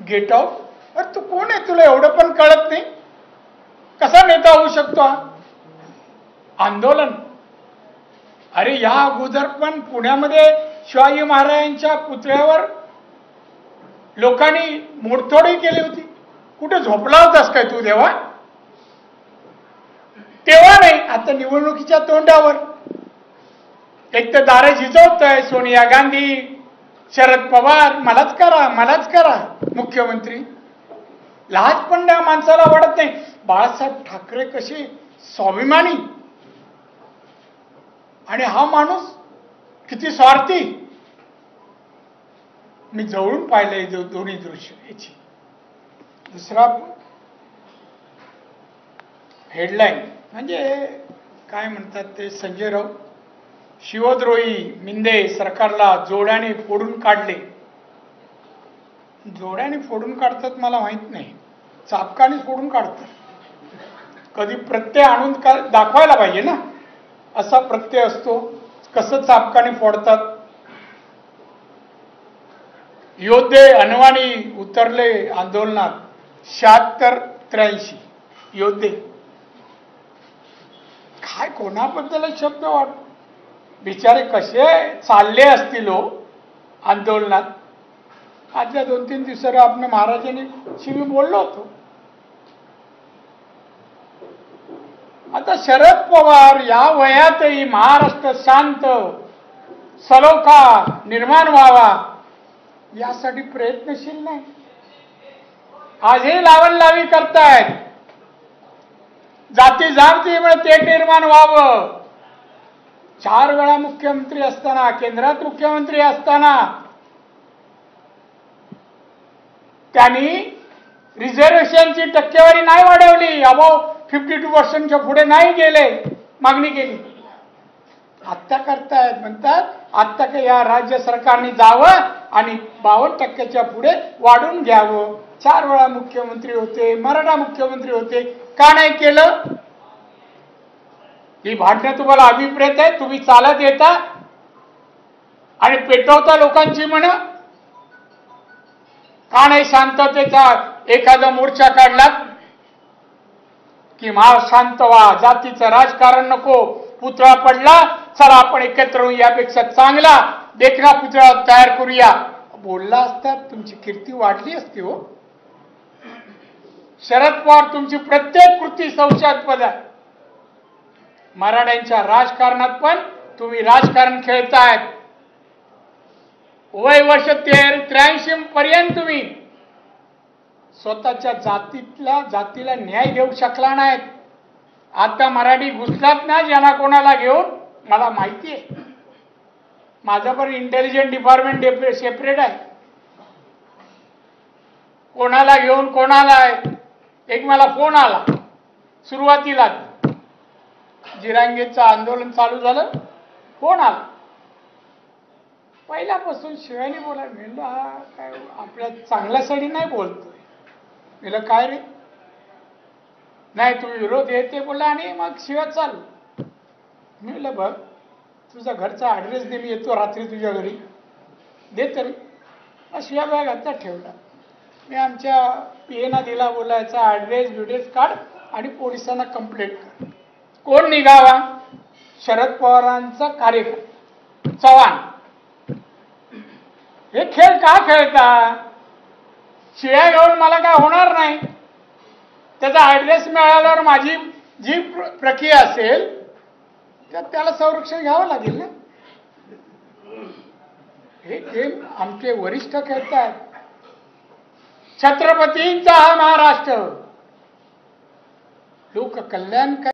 Get out. अरे तू कोण आहे, तुला एवढं पण कळत नाही? कसा नेता होऊ शकतो हा? आंदोलन, अरे या अगोदर पण पुण्यामध्ये शिवाजी महाराजांच्या पुतळ्यावर लोकांनी मोडतोडही केली होती। कुठे झोपला होतास काय तू तेव्हा? तेव्हा नाही, आता निवडणुकीच्या तोंडावर एक तर दारे झिजवतोय सोनिया गांधी, शरद पवार, मलाच करा मुख्यमंत्री। लाज पण त्या माणसाला वाटत नाही। बाळासाहेब ठाकरे कसे स्वाभिमानी, आणि हा माणूस किती स्वार्थी। मी जवळून पाहिलंय दोन्ही दृश्य याची। दुसरा हेडलाईन म्हणजे काय म्हणतात ते, संजय राऊत शिवद्रोही मिंदे सरकारला जोड्याने फोडून काढले। जोड्याने फोडून काढतात मला माहित नाही, चापकाने फोडून काढतात। कधी प्रत्यय आणून दाखवायला पाहिजे ना, असा प्रत्यय असतो, कसं चापकाने फोडतात। योद्धे अनवाणी उतरले आंदोलनात, 76-83 योद्धे। काय कोणाबद्दल शब्द वाट, बिचारे कसे चालले असतील हो आंदोलनात। आजच्या 2-3 दिवसांनी आपण महाराजांनी मी बोललो होतो। आता शरद पवार या वयातही महाराष्ट्र शांत सलोखा निर्माण व्हावा यासाठी प्रयत्नशील नाही। आजही लावणलावी करतायत, जाती जातीमुळे ते निर्माण व्हावं। 4 वेळा मुख्यमंत्री असताना, केंद्रात मुख्यमंत्री असताना त्यांनी रिझर्वेशनची टक्केवारी नाही वाढवली, अबाव 52% पुढे नाही गेले, मागणी केली। आत्ता करतायत, म्हणतात आत्ता का या राज्य सरकारने जावं आणि 52% पुढे वाढून घ्यावं। 4 वेळा मुख्यमंत्री होते, मराठा मुख्यमंत्री होते, का नाही केलं? ही भांडणं तुम्हाला अभिप्रेत आहे, तुम्ही चालत येता आणि पेटवता लोकांची म्हणा। का नाही शांततेचा एखादा मोर्चा काढला की महाराज शांत व्हा, जातीचं राजकारण नको, पुतळा पडला, चला आपण एकत्र होऊ, यापेक्षा चांगला देखना पुतळा तयार करूया, बोलला असता तुमची कीर्ती वाढली असती हो। शरद पवार तुमची प्रत्येक कृती संशयास्पद आहे। मराठ्यांच्या राजकारणात पण तुम्ही राजकारण खेळतायत। वय वर्ष 83 पर्यंत तुम्ही स्वतःच्या जातीला न्याय देऊ शकला नाहीत। आता मराठी घुसलात ना ज्यांना कोणाला घेऊन, मला माहिती आहे, माझं पण इंटेलिजन्स डिपार्टमेंट सेपरेट आहे। कोणाला घेऊन कोणाला आहे। एक मला फोन आला सुरुवातीला, जिरांगेचं आंदोलन चालू झालं, फोन आला, पहिल्यापासून शिवानी बोला, म्हणलं हा काय आपल्या चांगल्यासाठी नाही बोलतोय। म्हणलं काय रे, नाही तुम्ही विरोध येते बोला, आणि मग शिव्या चालू। म्हणलं बघ तुझा घरचा ॲड्रेस दे, मी येतो रात्री तुझ्या घरी, दे तरी। शिव्या बॅग हातात ठेवला, मी आमच्या पीएना दिला, बोलायचा ॲड्रेस काढ आणि पोलिसांना कंप्लेंट कर। कोण निघावा? शरद पवारांचा कार्यक्रम चव्हाण। हे खेळ का खेळता? शिव्या घेऊन मला काय होणार नाही। त्याचा ॲड्रेस मिळाल्यावर माझी जी प्रक्रिया असेल तर त्याला संरक्षण घ्यावं लागेल ना। हे गेम आमचे वरिष्ठ खेळतायत। छत्रपतींचा हा महाराष्ट्र, लोककल्याण